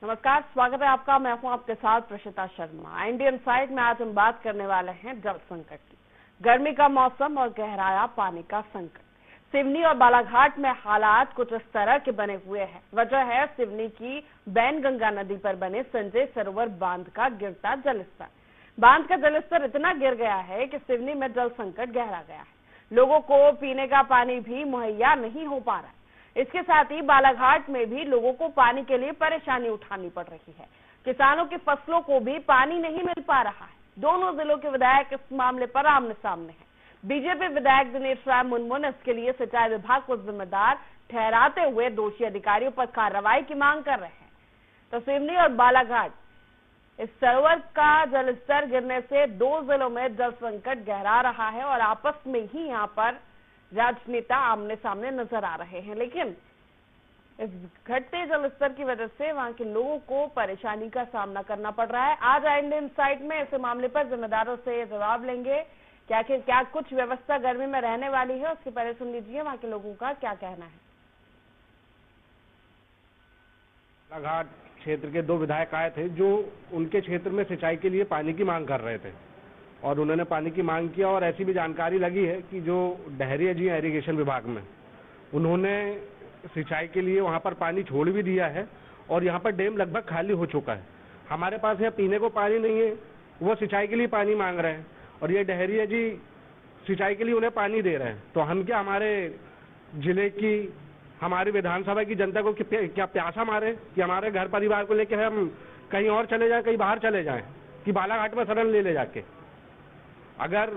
नमस्कार, स्वागत है आपका। मैं हूं आपके साथ प्रशिता शर्मा। इंडियन साइड में आज हम बात करने वाले हैं जल संकट की। गर्मी का मौसम और गहराया पानी का संकट। सिवनी और बालाघाट में हालात कुछ इस तरह के बने हुए हैं। वजह है सिवनी की बैनगंगा नदी पर बने संजय सरोवर बांध का गिरता जलस्तर। बांध का जलस्तर इतना गिर गया है कि सिवनी में जल संकट गहरा गया है। लोगों को पीने का पानी भी मुहैया नहीं हो पा रहा है। इसके साथ ही बालाघाट में भी लोगों को पानी के लिए परेशानी उठानी पड़ रही है। किसानों की फसलों को भी पानी नहीं मिल पा रहा है। दोनों जिलों के विधायक इस मामले पर आमने सामने हैं। बीजेपी विधायक दिनेश राय मुनमुन इसके लिए सिंचाई विभाग को जिम्मेदार ठहराते हुए दोषी अधिकारियों पर कार्रवाई की मांग कर रहे हैं। तो सिवनी और बालाघाट इस सरोवर का जलस्तर गिरने से दो जिलों में जल संकट गहरा रहा है और आपस में ही यहाँ पर राजनेता आमने सामने नजर आ रहे हैं। लेकिन इस घटते जलस्तर की वजह से वहां के लोगों को परेशानी का सामना करना पड़ रहा है। आज इंडियन साइड में इस मामले पर जिम्मेदारों से जवाब लेंगे। क्या कुछ व्यवस्था गर्मी में रहने वाली है, उसके पहले सुन लीजिए वहां के लोगों का क्या कहना है। बालाघाट क्षेत्र के दो विधायक आए थे जो उनके क्षेत्र में सिंचाई के लिए पानी की मांग कर रहे थे और उन्होंने पानी की मांग किया। और ऐसी भी जानकारी लगी है कि जो डहरिया जी इरिगेशन विभाग में उन्होंने सिंचाई के लिए वहां पर पानी छोड़ भी दिया है और यहाँ पर डैम लगभग खाली हो चुका है। हमारे पास यहाँ पीने को पानी नहीं है, वो सिंचाई के लिए पानी मांग रहे हैं और ये डहरिया जी सिंचाई के लिए उन्हें पानी दे रहे हैं। तो हम क्या हमारे जिले की, हमारी विधानसभा की जनता को क्या प्यासा मारे कि हमारे घर परिवार को लेकर हम कहीं और चले जाएं, कहीं बाहर चले जाएं, कि बालाघाट में शरण ले जाके। अगर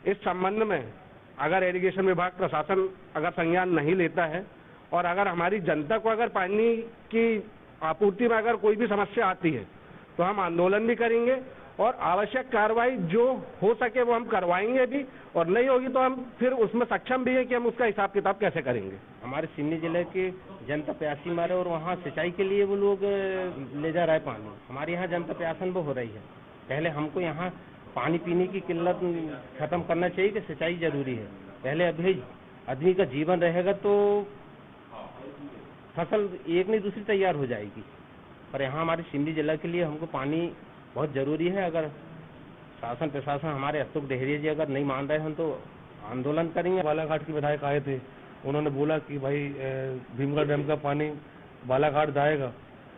इस संबंध में अगर इरिगेशन विभाग प्रशासन अगर संज्ञान नहीं लेता है और अगर हमारी जनता को अगर पानी की आपूर्ति में अगर कोई भी समस्या आती है तो हम आंदोलन भी करेंगे और आवश्यक कार्रवाई जो हो सके वो हम करवाएंगे भी, और नहीं होगी तो हम फिर उसमें सक्षम भी है कि हम उसका हिसाब किताब कैसे करेंगे। हमारे सिवनी जिले की जनता प्यासी मारे और वहाँ सिंचाई के लिए वो लोग ले जा रहा है पानी। हमारे यहाँ जनता प्यासन वो हो रही है। पहले हमको यहाँ पानी पीने की किल्लत खत्म करना चाहिए कि सिंचाई जरूरी है। पहले अभी आदमी का जीवन रहेगा तो फसल एक नहीं दूसरी तैयार हो जाएगी। पर यहाँ हमारे सिवनी जिला के लिए हमको पानी बहुत जरूरी है। अगर शासन प्रशासन हमारे अशोक डहरिया जी अगर नहीं मान रहे हैं तो आंदोलन करेंगे। बालाघाट के विधायक आए थे, उन्होंने बोला कि भाई भीमगढ़ डैम का पानी बालाघाट जाएगा।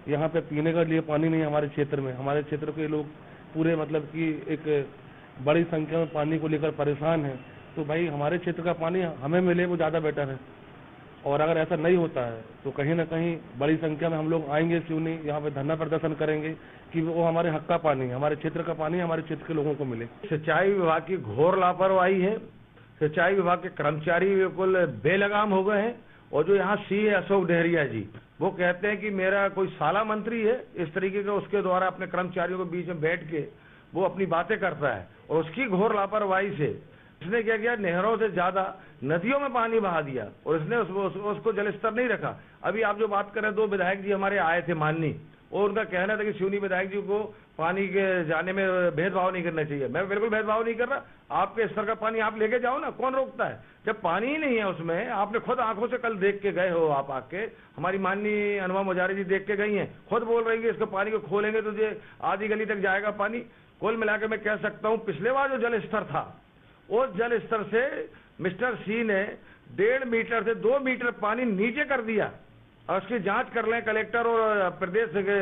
यहाँ पे पीने के लिए पानी नहीं है हमारे क्षेत्र में। हमारे क्षेत्र के लोग पूरे मतलब कि एक बड़ी संख्या में पानी को लेकर परेशान है। तो भाई हमारे क्षेत्र का पानी हमें मिले वो ज़्यादा बेटर है। और अगर ऐसा नहीं होता है तो कहीं ना कहीं बड़ी संख्या में हम लोग आएंगे, क्यों नहीं, यहाँ पे धरना प्रदर्शन करेंगे कि वो हमारे हक का पानी, हमारे क्षेत्र का पानी हमारे क्षेत्र के लोगों को मिले। सिंचाई विभाग की घोर लापरवाही है। सिंचाई विभाग के कर्मचारी बिल्कुल बेलगाम हो गए हैं। और जो यहाँ सी है अशोक डहरिया जी, वो कहते हैं कि मेरा कोई साला मंत्री है, इस तरीके का उसके द्वारा अपने कर्मचारियों के बीच में बैठ के वो अपनी बातें करता है। और उसकी घोर लापरवाही से इसने क्या किया, नहरों से ज्यादा नदियों में पानी बहा दिया और इसने उसको जलस्तर नहीं रखा। अभी आप जो बात कर रहे हैं, दो विधायक जी हमारे आए थे माननी, और उनका कहना था कि सिवनी विधायक जी को पानी के जाने में भेदभाव नहीं करना चाहिए। मैं बिल्कुल भेदभाव नहीं कर रहा। आपके स्तर का पानी आप लेके जाओ ना, कौन रोकता है? जब पानी ही नहीं है उसमें, आपने खुद आंखों से कल देख के गए हो, आप आके हमारी माननीय अनुमा मुजारी जी देख के गई हैं, खुद बोल रही है इसको पानी को खोलेंगे तो ये आधी गली तक जाएगा पानी। कुल मिलाकर मैं कह सकता हूँ पिछले बार जो जल स्तर था उस जल स्तर से मिस्टर सी ने 1.5 मीटर से 2 मीटर पानी नीचे कर दिया। और उसकी जांच कर लें कलेक्टर और प्रदेश के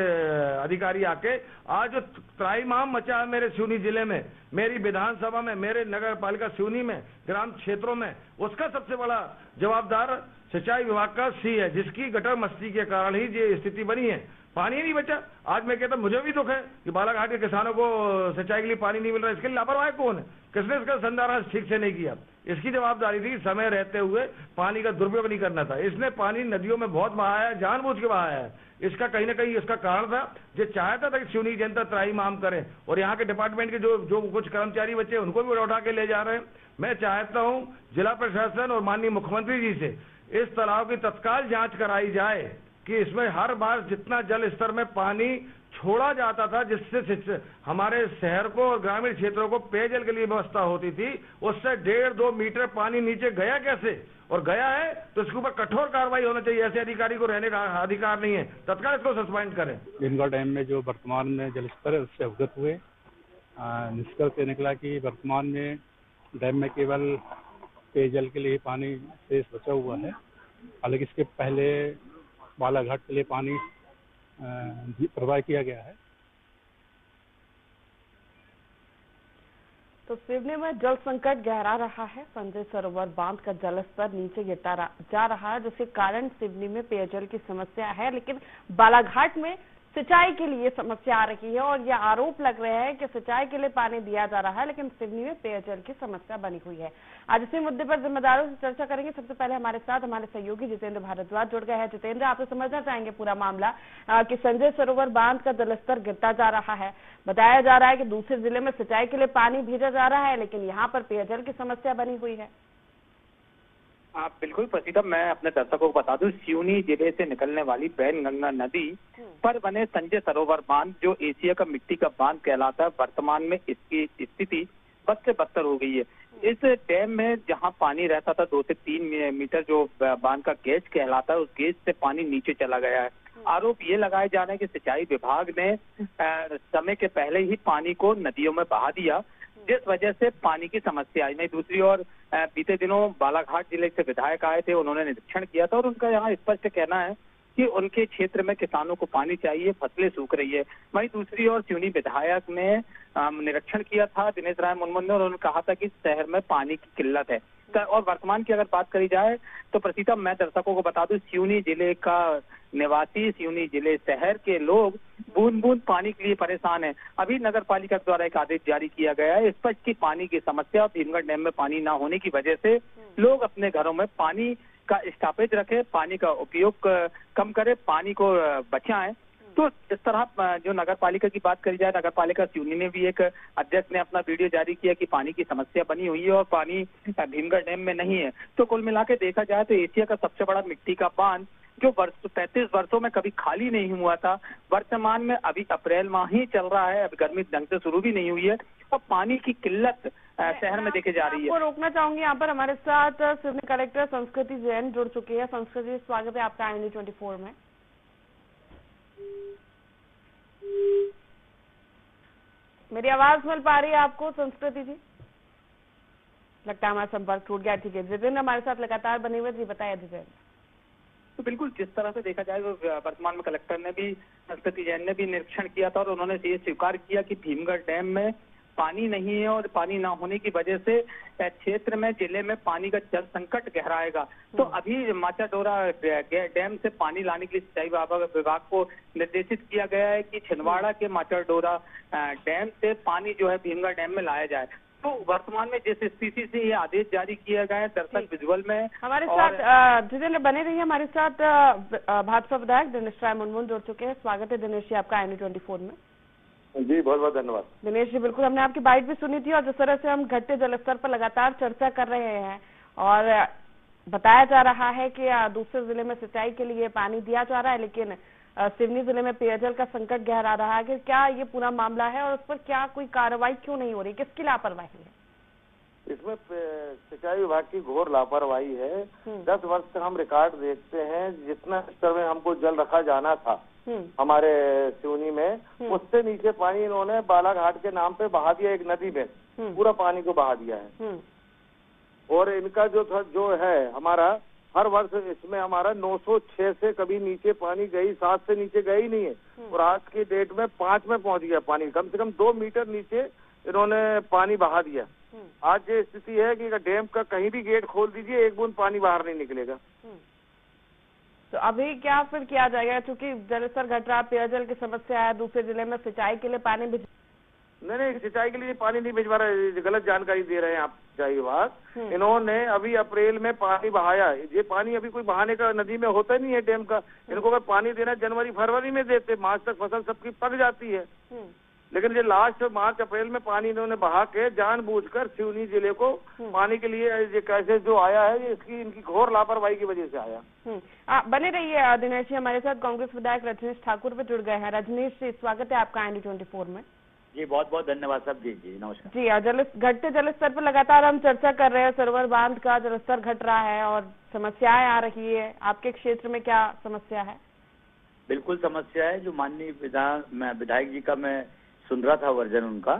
अधिकारी आके। आज जो त्राहिमाम मचा है मेरे सिवनी जिले में, मेरी विधानसभा में, मेरे नगर पालिका सिवनी में, ग्राम क्षेत्रों में, उसका सबसे बड़ा जवाबदार सिंचाई विभाग का सी है, जिसकी गटर मस्ती के कारण ही ये स्थिति बनी है। पानी नहीं बचा। आज मैं कहता मुझे भी दुख है कि बालाघाट के किसानों को सिंचाई के लिए पानी नहीं मिल रहा। इसके लिए लापरवाह कौन है? किसने इसका संधारण ठीक से नहीं किया? इसकी जवाबदारी थी समय रहते हुए पानी का दुरुपयोग नहीं करना था। इसने पानी नदियों में बहुत बहाया है, जानबूझ के बहाया है। इसका कहीं ना कहीं इसका कारण था, जो चाहता था कि सिवनी जनता त्राहिमाम करे। और यहाँ के डिपार्टमेंट के जो कुछ कर्मचारी बच्चे उनको भी उठा के ले जा रहे हैं। मैं चाहता हूँ जिला प्रशासन और माननीय मुख्यमंत्री जी से इस तालाब की तत्काल जांच कराई जाए कि इसमें हर बार जितना जल स्तर में पानी छोड़ा जाता था, जिससे हमारे शहर को और ग्रामीण क्षेत्रों को पेयजल के लिए व्यवस्था होती थी, उससे 1.5-2 मीटर पानी नीचे गया कैसे? और गया है तो इसके ऊपर कठोर कार्रवाई होना चाहिए। ऐसे अधिकारी को रहने का अधिकार नहीं है, तत्काल इसको सस्पेंड करें। भीमगढ़ डैम में जो वर्तमान में जलस्तर है उससे अवगत हुए। निष्कर्ष ये निकला कि वर्तमान में डैम में केवल पेयजल के लिए पानी शेष बचा हुआ है। हालांकि इसके पहले बालाघाट के लिए पानी प्रवाह किया गया है। तो सिवनी में जल संकट गहरा रहा है। संजय सरोवर बांध का जलस्तर नीचे गिरता जा रहा है, जिसके कारण सिवनी में पेयजल की समस्या है, लेकिन बालाघाट में सिंचाई के लिए समस्या आ रही है। और यह आरोप लग रहा है कि सिंचाई के लिए पानी दिया जा रहा है, लेकिन सिवनी में पेयजल की समस्या बनी हुई है। आज इसी मुद्दे पर जिम्मेदारों से चर्चा करेंगे। सबसे पहले हमारे साथ हमारे सहयोगी जितेंद्र भारद्वाज जुड़ गए हैं। जितेंद्र, आपसे समझना चाहेंगे पूरा मामला कि संजय सरोवर बांध का जलस्तर गिरता जा रहा है। बताया जा रहा है कि दूसरे जिले में सिंचाई के लिए पानी भेजा जा रहा है, लेकिन यहाँ पर पेयजल की समस्या बनी हुई है। बिल्कुल प्रसीदा, मैं अपने दर्शकों को बता दूं, सिवनी जिले से निकलने वाली वैनगंगा नदी पर बने संजय सरोवर बांध, जो एशिया का मिट्टी का बांध कहलाता है, वर्तमान में इसकी स्थिति बद से बदतर हो गई है। इस डैम में जहां पानी रहता था 2 से 3 मीटर, जो बांध का गेज कहलाता है, उस गेज से पानी नीचे चला गया है। आरोप ये लगाए जा रहे हैं कि सिंचाई विभाग ने समय के पहले ही पानी को नदियों में बहा दिया, जिस वजह से पानी की समस्या आई। नहीं, दूसरी ओर बीते दिनों बालाघाट जिले से विधायक आए थे, उन्होंने निरीक्षण किया था और उनका यहाँ स्पष्ट कहना है कि उनके क्षेत्र में किसानों को पानी चाहिए, फसलें सूख रही है। वहीं दूसरी ओर सिवनी विधायक ने निरीक्षण किया था, दिनेश राय मुनमुन ने, और उन्होंने कहा था कि शहर में पानी की किल्लत है। और वर्तमान की अगर बात करी जाए तो प्रसीता, मैं दर्शकों को बता दूं, सिवनी जिले का निवासी, सिवनी जिले शहर के लोग बूंद बूंद पानी के लिए परेशान है। अभी नगर पालिका द्वारा एक आदेश जारी किया गया है स्पष्ट की पानी की समस्या, भीमगढ़ डैम में पानी न होने की वजह से लोग अपने घरों में पानी का स्टॉपेज रखे, पानी का उपयोग कम करे, पानी को बचाएं। तो इस तरह जो नगर पालिका की बात करी जाए, नगर पालिका सिवनी ने भी एक अध्यक्ष ने अपना वीडियो जारी किया कि पानी की समस्या बनी हुई है और पानी भीमगढ़ डैम में नहीं है। तो कुल मिला के देखा जाए तो एशिया का सबसे बड़ा मिट्टी का बांध, जो 35 वर्षों में कभी खाली नहीं हुआ था, वर्तमान में अभी अप्रैल माह ही चल रहा है, अभी गर्मी ढंग से शुरू भी नहीं हुई है और पानी की किल्लत शहर में देखे जा रही है। आपको रोकना चाहूंगी, यहाँ पर हमारे साथ सिवनी कलेक्टर संस्कृति जैन जुड़ चुकी है। संस्कृति, स्वागत है आपका IND 24 में। मेरी आवाज मिल पा रही है आपको संस्कृति जी? लगता है हमारा संपर्क टूट गया। ठीक है, जितेंद्र हमारे साथ लगातार बने हुए। जी बताइए जितेंद्र। तो बिल्कुल, जिस तरह से देखा जाए, वर्तमान में कलेक्टर ने भी, संस्कृति जैन ने भी निरीक्षण किया था और उन्होंने ये स्वीकार किया कि भीमगढ़ डैम में पानी नहीं है और पानी ना होने की वजह से क्षेत्र में, जिले में पानी का जल संकट गहराएगा। तो अभी माचाडोरा डैम से पानी लाने के लिए सिंचाई विभाग को निर्देशित किया गया है कि छिंदवाड़ा के माचाडोरा डैम से पानी जो है भीमगढ़ डैम में लाया जाए। तो वर्तमान में जिस स्थिति से ये आदेश जारी किया गया है, दरअसल विजुअल में हमारे साथ जितेंद्र बने रहिए। हमारे साथ भाजपा विधायक दिनेश राय मुनमुन जुड़ चुके हैं। स्वागत है दिनेश जी आपका IND 24 में। जी बहुत बहुत धन्यवाद। दिनेश जी, बिल्कुल हमने आपकी बाइट भी सुनी थी और जिस तरह से हम घटते जलस्तर पर लगातार चर्चा कर रहे हैं और बताया जा रहा है कि दूसरे जिले में सिंचाई के लिए पानी दिया जा रहा है, लेकिन सिवनी जिले में पेयजल का संकट गहरा रहा है, कि क्या ये पूरा मामला है और उस पर क्या कोई कार्रवाई क्यों नहीं हो रही, किसकी लापरवाही है? इसमें सिंचाई विभाग की घोर लापरवाही है। 10 वर्ष से हम रिकॉर्ड देखते हैं, जितना स्तर में हमको जल रखा जाना था हमारे सिवनी में, उससे नीचे पानी इन्होंने बालाघाट के नाम पे बहा दिया, एक नदी में पूरा पानी को बहा दिया है। और इनका जो है हमारा हर वर्ष इसमें हमारा 906 से कभी नीचे पानी गई, 7 से नीचे गई नहीं है और आज की डेट में 5 में पहुंच गया पानी। कम से कम 2 मीटर नीचे इन्होंने पानी बहा दिया। आज ये स्थिति है कि डैम का कहीं भी गेट खोल दीजिए, एक बूंद पानी बाहर नहीं निकलेगा। तो अभी क्या फिर किया जाएगा, क्योंकि जलस्तर घट रहा, पेयजल की समस्या है, दूसरे जिले में सिंचाई के लिए पानी नहीं, सिंचाई के लिए पानी नहीं भिजवा रहे, गलत जानकारी दे रहे हैं आप सिंचाई विभाग। इन्होंने अभी अप्रैल में पानी बहाया, ये पानी अभी कोई बहाने का नदी में होता नहीं है डैम का। इनको अगर पानी देना जनवरी फरवरी में देते, मार्च तक फसल सबकी पक जाती है। लेकिन ये लास्ट मार्च अप्रैल में पानी इन्होंने बहा के जानबूझकर सिवनी जिले को पानी के लिए ये कैसे जो आया है, ये इसकी इनकी घोर लापरवाही की वजह से आया। बने रहिए दिनेश जी, हमारे साथ कांग्रेस विधायक रजनीश ठाकुर पे जुड़ गए हैं। रजनीश जी, स्वागत है आपका IND24 में। जी बहुत बहुत धन्यवाद साहब। जी नमस्कार जी, घटते जलस्तर पर लगातार हम चर्चा कर रहे हैं। सरोवर बांध का जलस्तर घट रहा है और समस्याएं आ रही है। आपके क्षेत्र में क्या समस्या है? बिल्कुल समस्या है, जो माननीय विधायक जी का मैं सुन रहा था वर्जन उनका,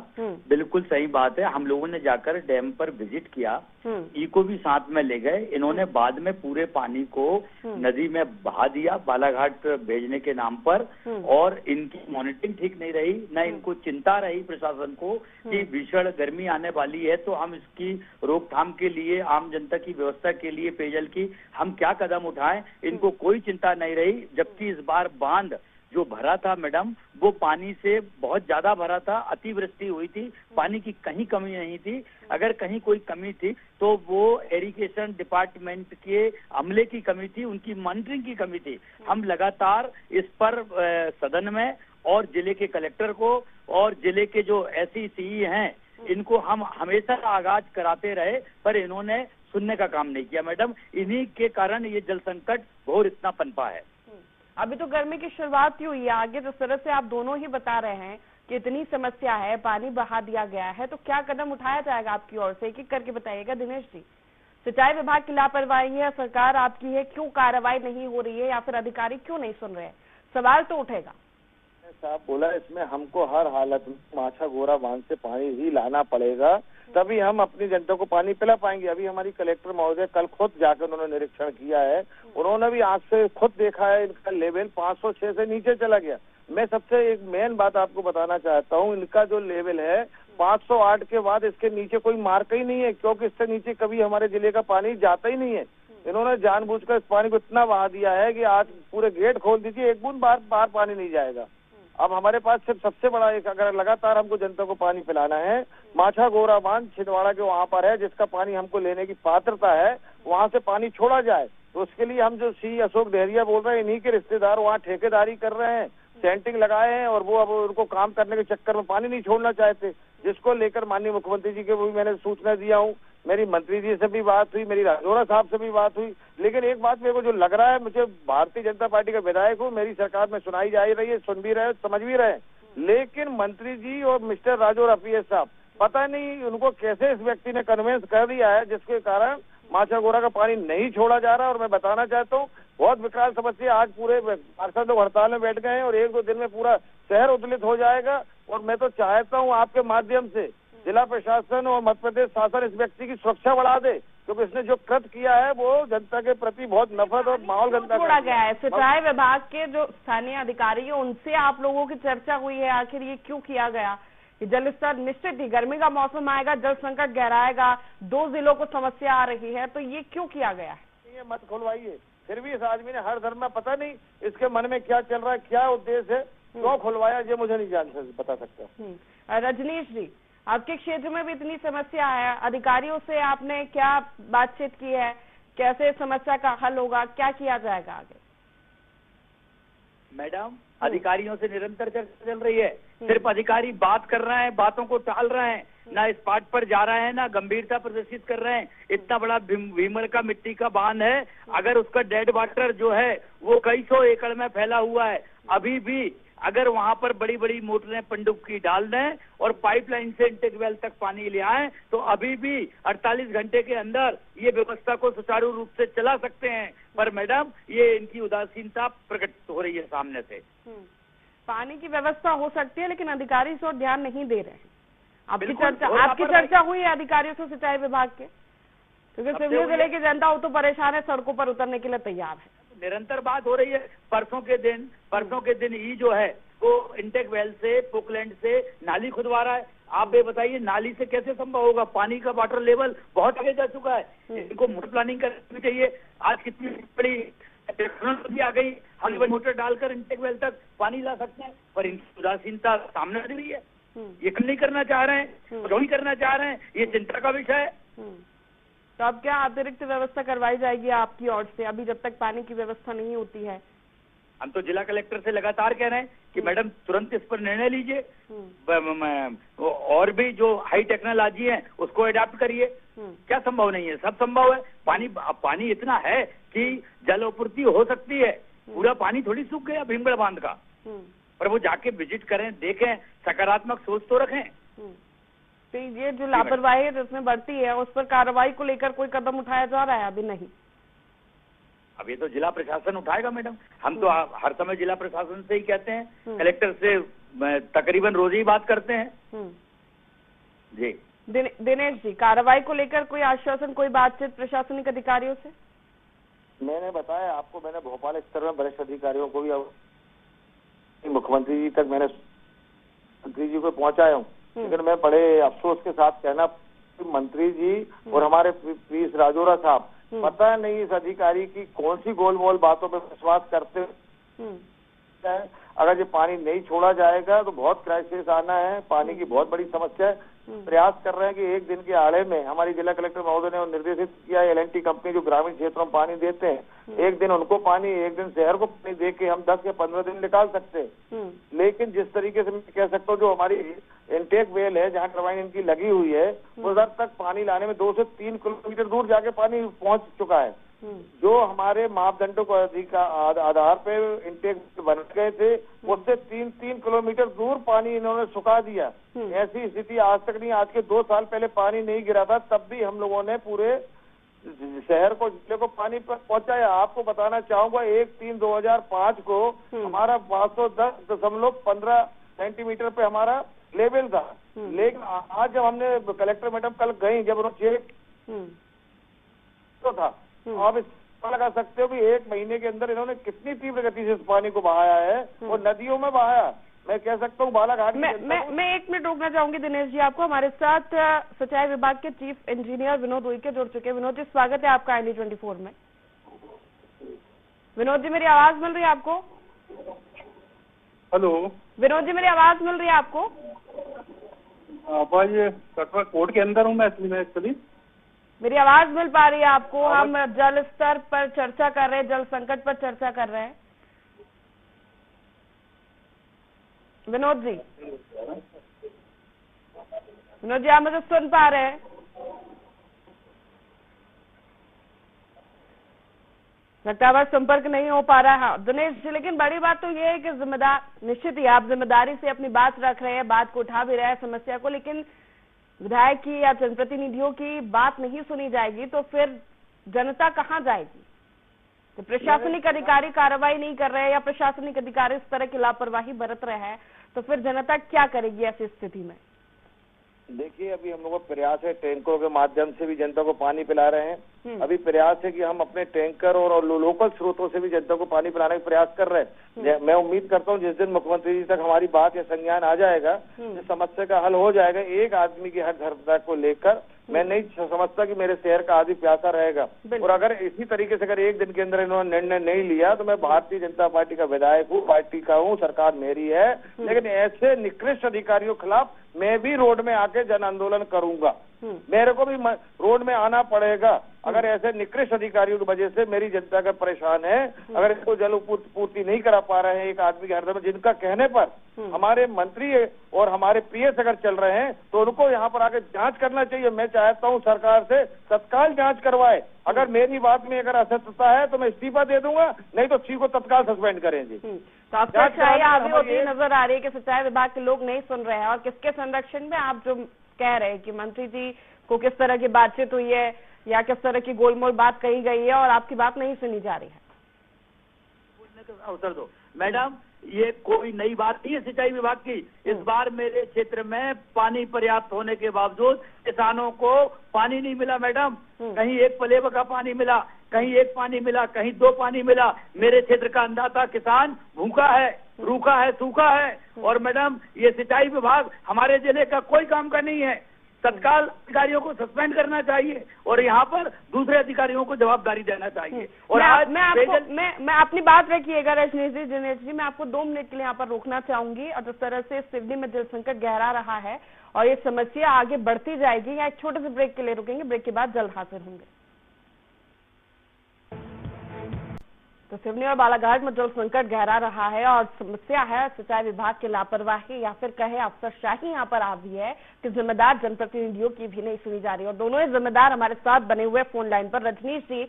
बिल्कुल सही बात है। हम लोगों ने जाकर डैम पर विजिट किया, ई को भी साथ में ले गए। इन्होंने बाद में पूरे पानी को नदी में बहा दिया बालाघाट भेजने के नाम पर, और इनकी मॉनिटरिंग ठीक नहीं रही, न इनको चिंता रही प्रशासन को कि भीषण गर्मी आने वाली है तो हम इसकी रोकथाम के लिए, आम जनता की व्यवस्था के लिए पेयजल की हम क्या कदम उठाएं, इनको कोई चिंता नहीं रही। जबकि इस बार बांध जो भरा था मैडम, वो पानी से बहुत ज्यादा भरा था, अतिवृष्टि हुई थी, पानी की कहीं कमी नहीं थी। अगर कहीं कोई कमी थी तो वो इरिगेशन डिपार्टमेंट के अमले की कमी थी, उनकी मॉनिटरिंग की कमी थी। हम लगातार इस पर सदन में और जिले के कलेक्टर को और जिले के जो SECE हैं, इनको हम हमेशा आगाज कराते रहे, पर इन्होंने सुनने का काम नहीं किया मैडम। इन्हीं के कारण ये जल संकट घोर इतना पनपा है। अभी तो गर्मी की शुरुआत ही हुई है, आगे जिस तरह से आप दोनों ही बता रहे हैं कि इतनी समस्या है, पानी बहा दिया गया है, तो क्या कदम उठाया जाएगा आपकी ओर से? एक एक करके बताइएगा दिनेश जी। सिंचाई विभाग की लापरवाही है, सरकार आपकी है, क्यों कार्रवाई नहीं हो रही है, या फिर अधिकारी क्यों नहीं सुन रहे हैं? सवाल तो उठेगा। साहब बोला, इसमें हमको हर हालत में माछागोरा बांध से पानी ही लाना पड़ेगा, तभी हम अपनी जनता को पानी पिला पाएंगे। अभी हमारी कलेक्टर महोदय कल खुद जाकर उन्होंने निरीक्षण किया है, उन्होंने भी आज से खुद देखा है, इनका लेवल 506 से नीचे चला गया। मैं सबसे एक मेन बात आपको बताना चाहता हूँ, इनका जो लेवल है 508 के बाद इसके नीचे कोई मार्क ही नहीं है, क्योंकि इससे नीचे कभी हमारे जिले का पानी जाता ही नहीं है। इन्होंने जानबूझकर इस पानी को इतना बहा दिया है कि आज पूरे गेट खोल दीजिए, एक बूंद बाहर पानी नहीं जाएगा। अब हमारे पास सिर्फ सबसे बड़ा एक, अगर लगातार हमको जनता को पानी पिलाना है, माछागोरा बांध छिंदवाड़ा के वहाँ पर है, जिसका पानी हमको लेने की पात्रता है, वहाँ से पानी छोड़ा जाए। तो उसके लिए हम जो सी अशोक डहरिया बोल रहे हैं, इन्हीं के रिश्तेदार वहाँ ठेकेदारी कर रहे हैं, सेंटिंग लगाए हैं, और वो अब उनको काम करने के चक्कर में पानी नहीं छोड़ना चाहते, जिसको लेकर माननीय मुख्यमंत्री जी के भी मैंने सूचना दिया हूँ। मेरी मंत्री जी से भी बात हुई, मेरी राजौरा साहब से भी बात हुई। लेकिन एक बात मेरे को जो लग रहा है, मुझे भारतीय जनता पार्टी का विधायक हूँ, मेरी सरकार में सुनाई जा रही है, सुन भी रहे, समझ भी रहे, लेकिन मंत्री जी और मिस्टर राजौरा PS साहब, पता नहीं उनको कैसे इस व्यक्ति ने कन्विंस कर दिया है, जिसके कारण माछागोरा का पानी नहीं छोड़ा जा रहा। और मैं बताना चाहता हूँ, बहुत विकराल समस्या, आज पूरे पार्षद लोग हड़ताल में बैठ गए हैं और 1-2 दिन में पूरा शहर उद्दलित हो जाएगा। और मैं तो चाहता हूँ आपके माध्यम से जिला प्रशासन और मध्य प्रदेश शासन इस व्यक्ति की सुरक्षा बढ़ा दे, क्योंकि इसने जो कृत्य किया है वो जनता के प्रति बहुत नफरत और माहौल गंदा छोड़ा गया है। सिंचाई विभाग के जो स्थानीय अधिकारी है, उनसे आप लोगों की चर्चा हुई है, आखिर ये क्यों किया गया? जल स्तर निश्चित ही, गर्मी का मौसम आएगा, जल संकट गहराएगा, 2 जिलों को समस्या आ रही है, तो ये क्यों किया गया है? ये मत खुलवाइए। फिर भी इस आदमी ने हर धर्म में, पता नहीं इसके मन में क्या चल रहा है, क्या उद्देश्य है, क्यों खुलवाया, ये मुझे नहीं बता सकता। रजनीश जी, आपके क्षेत्र में भी इतनी समस्या है, अधिकारियों से आपने क्या बातचीत की है, कैसे समस्या का हल होगा, क्या किया जाएगा आगे? मैडम, अधिकारियों से निरंतर चर्चा चल रही है, सिर्फ अधिकारी बात कर रहे हैं, बातों को टाल रहे हैं, ना इस पार्ट पर जा रहे हैं, ना गंभीरता प्रदर्शित कर रहे हैं। इतना बड़ा भीमल का मिट्टी का बांध है, अगर उसका डेड वाटर जो है वो कई 100 एकड़ में फैला हुआ है, अभी भी अगर वहां पर बड़ी बड़ी मोटरें पनडुब्बी डाल दें और पाइपलाइन से इंटेक वेल तक पानी ले आए, तो अभी भी 48 घंटे के अंदर ये व्यवस्था को सुचारू रूप से चला सकते हैं। पर मैडम, ये इनकी उदासीनता प्रकट हो रही है सामने से। पानी की व्यवस्था हो सकती है, लेकिन अधिकारी इस ओर ध्यान नहीं दे रहे हैं। आपकी चर्चा हुई है अधिकारियों से सिंचाई विभाग के? क्योंकि सिवनी जिले की जनता वो तो परेशान है, सड़कों पर उतरने के लिए तैयार है। निरंतर बात हो रही है। परसों के दिन ही जो है वो इंटेक वेल से, पोकलैंड से नाली खुदवा रहा है। आप ये बताइए, नाली से कैसे संभव होगा? पानी का वाटर लेवल बहुत आगे जा चुका है, इनको मोटर प्लानिंग करनी चाहिए। आज कितनी बड़ी टेक्नोलॉजी आ गई, हम मोटर डालकर इंटेक वेल तक पानी ला सकते हैं, पर इनकी उदासीनता सामने आ रही है। ये नहीं करना चाह रहे हैं, नहीं करना चाह रहे हैं, ये चिंता का विषय है। तो अब क्या अतिरिक्त व्यवस्था करवाई जाएगी आपकी ओर से, अभी जब तक पानी की व्यवस्था नहीं होती है? हम तो जिला कलेक्टर से लगातार कह रहे हैं कि मैडम तुरंत इस पर निर्णय लीजिए, और भी जो हाई टेक्नोलॉजी है उसको अडॉप्ट करिए। क्या संभव नहीं है? सब संभव है। पानी इतना है कि जल आपूर्ति हो सकती है। पूरा पानी थोड़ी सूख गया भीमगढ़ बांध का, पर वो जाके विजिट करें, देखें, सकारात्मक सोच तो रखें। तो ये जो लापरवाही है जिसमें बढ़ती है, उस पर कार्रवाई को लेकर कोई कदम उठाया जा रहा है? अभी नहीं। अब ये तो जिला प्रशासन उठाएगा मैडम। हम तो हर समय जिला प्रशासन से ही कहते हैं, कलेक्टर से तकरीबन रोज ही बात करते हैं। जी दिनेश जी, कार्रवाई को लेकर कोई आश्वासन, कोई बातचीत प्रशासनिक अधिकारियों से? मैंने बताया आपको, मैंने भोपाल स्तर में वरिष्ठ अधिकारियों को भी, मुख्यमंत्री जी तक मैंने मंत्री जी को पहुंचाया हूँ, लेकिन मैं बड़े अफसोस के साथ कहना, मंत्री जी और हमारे पीयूष राजौरा साहब, पता नहीं इस अधिकारी की कौन सी गोलमोल बातों पे विश्वास करते हैं। अगर ये पानी नहीं छोड़ा जाएगा तो बहुत क्राइसिस आना है, पानी की बहुत बड़ी समस्या है। प्रयास कर रहे हैं कि एक दिन के आड़े में हमारी जिला कलेक्टर महोदय ने निर्देशित किया, L&T कंपनी जो ग्रामीण क्षेत्रों में पानी देते हैं, एक दिन उनको पानी, एक दिन शहर को पानी दे के हम 10 या 15 दिन निकाल सकते हैं। लेकिन जिस तरीके से मैं कह सकता हूँ, जो हमारी इंटेक वेल है जहाँ टरबाइन इनकी लगी हुई है, उधर तक पानी लाने में 2 से 3 किलोमीटर दूर जाके पानी पहुंच चुका है। जो हमारे मापदंडों को आधार पे इंटेक बन गए थे, उससे 3-3 किलोमीटर दूर पानी इन्होंने सुखा दिया। ऐसी स्थिति आज तक नहीं। आज के 2 साल पहले पानी नहीं गिरा था, तब भी हम लोगों ने पूरे शहर को, जिले को पानी पर पहुंचाया। आपको बताना चाहूंगा, 1/3/2005 को हमारा 510.15 सेंटीमीटर पे हमारा लेवल था। लेकिन आज जब हमने, कलेक्टर मैडम कल गई, जब उन्होंने चेक तो था, आप इस लगा सकते हो कि 1 महीने के अंदर इन्होंने कितनी तीव्र गति से इस पानी को बहाया है और नदियों में बहाया। मैं कह सकता हूँ बालाघाट मैं 1 मिनट रोकना चाहूंगी दिनेश जी आपको। हमारे साथ सिंचाई विभाग के चीफ इंजीनियर विनोद उइके जुड़ चुके हैं। विनोद जी, स्वागत है आपका IND24 में। विनोद जी, मेरी आवाज मिल रही है आपको? हेलो विनोद जी, मेरी आवाज मिल रही है आपको? ये कटवा कोर्ट के अंदर हूँ मैं एक्चुअली। मेरी आवाज मिल पा रही है आपको? हम जल स्तर पर चर्चा कर रहे हैं, जल संकट पर चर्चा कर रहे हैं। विनोद जी, आप मुझे सुन पा रहे हैं? लगता है संपर्क नहीं हो पा रहा है। हाँ दिनेश जी, लेकिन बड़ी बात तो ये है कि जिम्मेदार, निश्चित ही आप जिम्मेदारी से अपनी बात रख रहे हैं, बात को उठा भी रहे हैं समस्या को, लेकिन विधायक की या जनप्रतिनिधियों की बात नहीं सुनी जाएगी तो फिर जनता कहाँ जाएगी? तो प्रशासनिक अधिकारी कार्रवाई नहीं कर रहे या प्रशासनिक अधिकारी इस तरह की लापरवाही बरत रहे हैं, तो फिर जनता क्या करेगी ऐसी स्थिति में? देखिए, अभी हम लोगों का प्रयास है, टैंकरों के माध्यम से भी जनता को पानी पिला रहे हैं। अभी प्रयास है कि हम अपने टैंकर और लोकल स्रोतों से भी जनता को पानी पिलाने का प्रयास कर रहे हैं। मैं उम्मीद करता हूं जिस दिन मुख्यमंत्री जी तक हमारी बात या संज्ञान आ जाएगा, इस समस्या का हल हो जाएगा। एक आदमी की हर घर को लेकर मैं नहीं समझता कि मेरे शहर का आदमी प्यासा रहेगा। और अगर इसी तरीके से अगर एक दिन के अंदर इन्होंने निर्णय नहीं लिया तो मैं भारतीय जनता पार्टी का विधायक हूँ, पार्टी का हूँ, सरकार मेरी है, लेकिन ऐसे निकृष्ट अधिकारियों के खिलाफ मैं भी रोड में आके जन आंदोलन करूंगा। मेरे को भी रोड में आना पड़ेगा अगर ऐसे निकृष्ट अधिकारियों की वजह से मेरी जनता का परेशान है। अगर इसको जल पूर्ति नहीं करा पा रहे हैं एक आदमी के हरदम, जिनका कहने पर हमारे मंत्री और हमारे PS अगर चल रहे हैं तो उनको यहाँ पर आके जांच करना चाहिए। मैं चाहता हूँ सरकार से तत्काल जांच करवाए। अगर मेरी बात में अगर असत्यता है तो मैं इस्तीफा दे दूंगा, नहीं तो सी को तत्काल सस्पेंड करेंगे। तो आपको आगे होती नजर आ रही है कि सिंचाई विभाग के लोग नहीं सुन रहे हैं, और किसके संरक्षण में आप जो कह रहे हैं कि मंत्री जी को किस तरह की बातचीत हुई है या किस तरह की गोलमोल बात कही गई है और आपकी बात नहीं सुनी जा रही है? बोलने का अवसर दो मैडम। ये कोई नई बात नहीं है सिंचाई विभाग की। इस बार मेरे क्षेत्र में पानी पर्याप्त होने के बावजूद किसानों को पानी नहीं मिला मैडम। कहीं 1 पलेवा का पानी मिला, कहीं 1 पानी मिला, कहीं 2 पानी मिला। मेरे क्षेत्र का अंदाता किसान भूखा है, रूखा है, सूखा है। और मैडम, ये सिंचाई विभाग हमारे जिले का कोई काम का नहीं है। तत्काल अधिकारियों को सस्पेंड करना चाहिए और यहाँ पर दूसरे अधिकारियों को जवाबदारी देना चाहिए। और आज मैं अपनी बात रखिएगा रजनीश जी, दिनेश जी, मैं आपको 2 मिनट के लिए यहाँ पर रोकना चाहूंगी। और जिस तरह से सिवनी में जल संकट गहरा रहा है और ये समस्या आगे बढ़ती जाएगी, या एक छोटे से ब्रेक के लिए रुकेंगे, ब्रेक के बाद जल्द हाजिर होंगे। तो सिवनी और बालाघाट में जल संकट गहरा रहा है और समस्या है सिंचाई विभाग की लापरवाही या फिर कहे अफसरशाही यहाँ पर हावी है कि जिम्मेदार जनप्रतिनिधियों की भी नहीं सुनी जा रही। और दोनों ही जिम्मेदार हमारे साथ बने हुए फोन लाइन पर। रजनीश जी,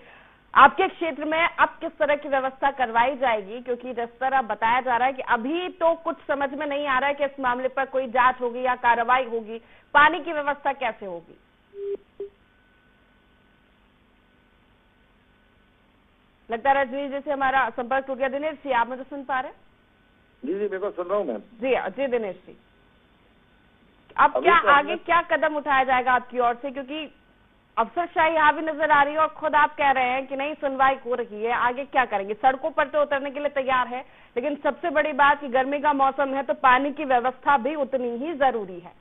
आपके क्षेत्र में अब किस तरह की व्यवस्था करवाई जाएगी, क्योंकि जिस तरह बताया जा रहा है कि अभी तो कुछ समझ में नहीं आ रहा है कि इस मामले पर कोई जांच होगी या कार्रवाई होगी, पानी की व्यवस्था कैसे होगी? लगता है रजनीश जी से हमारा संपर्क टूट गया। दिनेश जी, आप मुझे सुन पा रहे हैं? जी बिल्कुल सुन रहा हूँ मैम। जी दिनेश जी, अब क्या आगे क्या कदम उठाया जाएगा आपकी ओर से, क्योंकि अफसरशाही हावी नजर आ रही है और खुद आप कह रहे हैं कि नहीं सुनवाई हो रही है, आगे क्या करेंगे? सड़कों पर तो उतरने के लिए तैयार है, लेकिन सबसे बड़ी बात कि गर्मी का मौसम है तो पानी की व्यवस्था भी उतनी ही जरूरी है।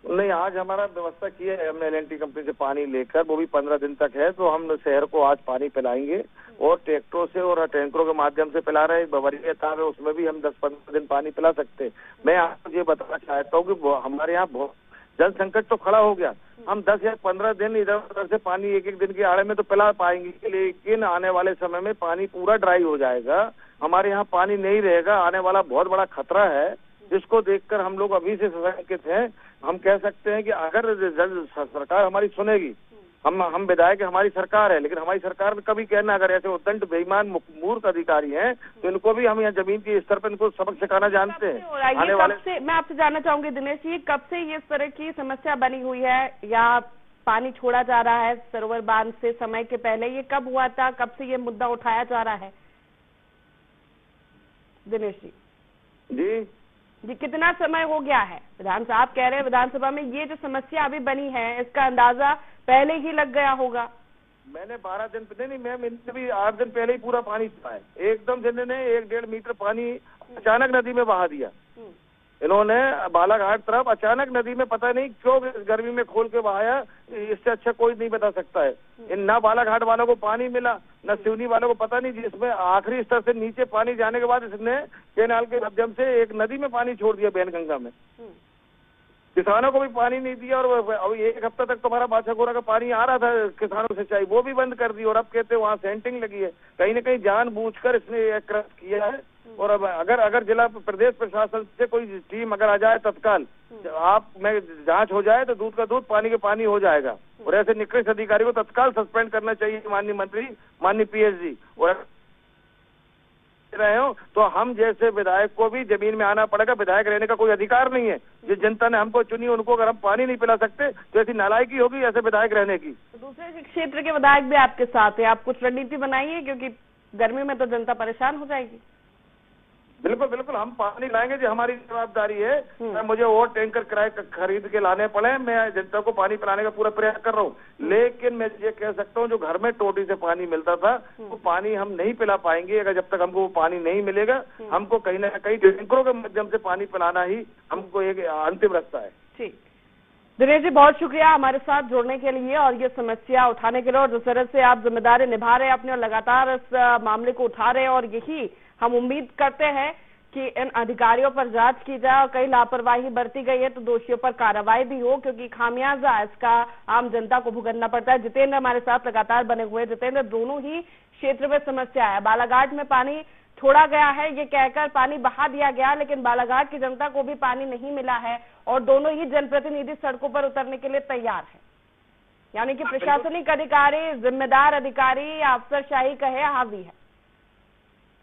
नहीं, आज हमारा व्यवस्था की है हमने L&T कंपनी से पानी लेकर, वो भी 15 दिन तक है। तो हम शहर को आज पानी पिलाएंगे और ट्रैक्टरों से और टैंकरों के माध्यम से पिला रहे हैं। बवरिया तार है, उसमें भी हम 10-15 दिन पानी पिला सकते हैं। मैं आपको ये बताना चाहता हूँ कि हमारे यहाँ बहुत जल संकट तो खड़ा हो गया। हम 10 या 15 दिन इधर उधर से पानी एक दिन की आड़े में तो पिला पाएंगे, लेकिन आने वाले समय में पानी पूरा ड्राई हो जाएगा, हमारे यहाँ पानी नहीं रहेगा। आने वाला बहुत बड़ा खतरा है, जिसको देखकर हम लोग अभी से सशंकित हैं। हम कह सकते हैं कि अगर सरकार हमारी सुनेगी, हम विधायक हमारी सरकार है, लेकिन हमारी सरकार में कभी कहना अगर ऐसे उद्दंड बेईमान मूर्ख अधिकारी हैं तो इनको भी हम यहाँ जमीन के स्तर पर इनको सबक सिखाना जानते हैं। आने वाले से मैं आपसे जानना चाहूंगी दिनेश जी, कब से ये इस तरह की समस्या बनी हुई है या पानी छोड़ा जा रहा है सरोवर बांध से? समय के पहले ये कब हुआ था, कब से ये मुद्दा उठाया जा रहा है दिनेश जी? जी कितना समय हो गया है? विधानसभा आप कह रहे हैं विधानसभा में ये जो समस्या अभी बनी है इसका अंदाजा पहले ही लग गया होगा। मैंने 12 दिन नहीं मैम, इनसे भी 8 दिन पहले ही पूरा पानी था है। एकदम से इन्होंने 1-1.5 मीटर पानी अचानक नदी में बहा दिया। इन्होंने बालाघाट तरफ अचानक नदी में पता नहीं क्यों गर्मी में खोल के बहाया, इससे अच्छा कोई नहीं बता सकता है। इन ना बालाघाट वालों को पानी मिला, न सिवनी वालों को पता नहीं, जिसमें आखिरी स्तर से नीचे पानी जाने के बाद इसने कैनाल के माध्यम से एक नदी में पानी छोड़ दिया, बैनगंगा में। किसानों को भी पानी नहीं दिया और अभी 1 हफ्ता तक तुम्हारा बाछागोरा का पानी आ रहा था किसानों से सिंचाई, वो भी बंद कर दी। और अब कहते हैं वहाँ सेंटिंग लगी है, कहीं न कहीं जानबूझकर इसने ये कृत्य किया है। और अब अगर जिला प्रदेश प्रशासन से कोई टीम अगर आ जाए तत्काल, आप में जांच हो जाए तो दूध का दूध पानी के पानी हो जाएगा। और ऐसे निकृष्ट अधिकारी को तत्काल सस्पेंड करना चाहिए माननीय मंत्री, माननीय PS जी। और रहे हो तो हम जैसे विधायक को भी जमीन में आना पड़ेगा। विधायक रहने का कोई अधिकार नहीं है। जिस जनता ने हमको चुनी उनको अगर हम पानी नहीं पिला सकते तो ऐसी नालायकी होगी ऐसे विधायक रहने की। तो दूसरे क्षेत्र के विधायक भी आपके साथ है, आप कुछ रणनीति बनाइए, क्योंकि गर्मी में तो जनता परेशान हो जाएगी। बिल्कुल बिल्कुल, हम पानी लाएंगे जो हमारी जवाबदारी है। मुझे और टैंकर किराए खरीद के लाने पड़े, मैं जनता को पानी पिलाने का पूरा प्रयास कर रहा हूँ। लेकिन मैं ये कह सकता हूँ जो घर में टोटी से पानी मिलता था वो पानी हम नहीं पिला पाएंगे। अगर जब तक हमको वो पानी नहीं मिलेगा, हमको कहीं ना कहीं टैंकरों के माध्यम से पानी पिलाना ही हमको एक अंतिम रास्ता है। ठीक, दिनेश जी बहुत शुक्रिया हमारे साथ जुड़ने के लिए और ये समस्या उठाने के लिए, और जिस तरह से आप जिम्मेदारी निभा रहे हैं अपने और लगातार इस मामले को उठा रहे हैं। और यही हम उम्मीद करते हैं कि इन अधिकारियों पर जांच की जाए और कहीं लापरवाही बरती गई है तो दोषियों पर कार्रवाई भी हो, क्योंकि खामियाजा इसका आम जनता को भुगतना पड़ता है। जितेंद्र हमारे साथ लगातार बने हुए हैं। जितेंद्र, दोनों ही क्षेत्र में समस्या है। बालाघाट में पानी छोड़ा गया है ये कहकर पानी बहा दिया गया, लेकिन बालाघाट की जनता को भी पानी नहीं मिला है और दोनों ही जनप्रतिनिधि सड़कों पर उतरने के लिए तैयार है। यानी कि प्रशासनिक अधिकारी, जिम्मेदार अधिकारी या अफसरशाही कहे हावी है।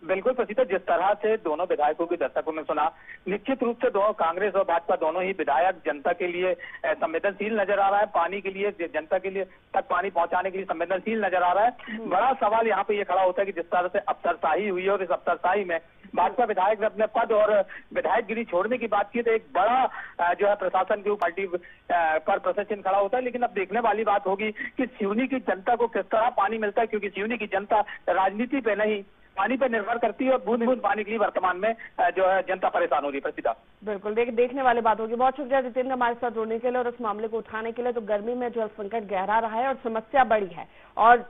बिल्कुल प्रसीता, जिस तरह से दोनों विधायकों की दर्शकों में सुना, निश्चित रूप से दोनों कांग्रेस और भाजपा दोनों ही विधायक जनता के लिए संवेदनशील नजर आ रहा है। पानी के लिए, जनता के लिए तक पानी पहुंचाने के लिए संवेदनशील नजर आ रहा है। बड़ा सवाल यहाँ पे ये खड़ा होता है कि जिस तरह से अफसरशाही हुई है और इस अफसरशाही में भाजपा विधायक ने अपने पद और विधायकगिरी छोड़ने की बात की तो एक बड़ा जो है प्रशासन की पार्टी पर प्रश्न खड़ा होता है। लेकिन अब देखने वाली बात होगी कि सिवनी की जनता को किस तरह पानी मिलता है, क्योंकि सिवनी की जनता राजनीति पे नहीं पानी पर निर्भर करती है और बूंद बूंद पानी के लिए वर्तमान में जो है जनता परेशान हो रही है। प्रसिद्धा, बिल्कुल देखने वाली बात होगी। बहुत शुक्रिया जितेंद्र हमारे साथ जुड़ने के लिए और इस मामले को उठाने के लिए। तो गर्मी में जल संकट गहरा रहा है और समस्या बड़ी है और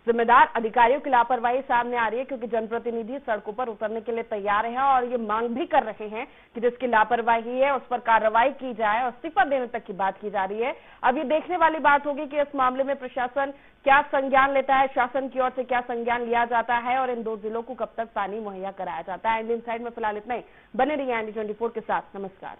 जिम्मेदार अधिकारियों की लापरवाही सामने आ रही है, क्योंकि जनप्रतिनिधि सड़कों पर उतरने के लिए तैयार हैं और ये मांग भी कर रहे हैं कि जिसकी लापरवाही है उस पर कार्रवाई की जाए और इस्तीफा देने तक की बात की जा रही है। अब ये देखने वाली बात होगी कि इस मामले में प्रशासन क्या संज्ञान लेता है, शासन की ओर से क्या संज्ञान लिया जाता है और इन 2 जिलों को कब तक पानी मुहैया कराया जाता है। इंडियन साइड में फिलहाल इतना ही। बने रहिए ND24 के साथ। नमस्कार।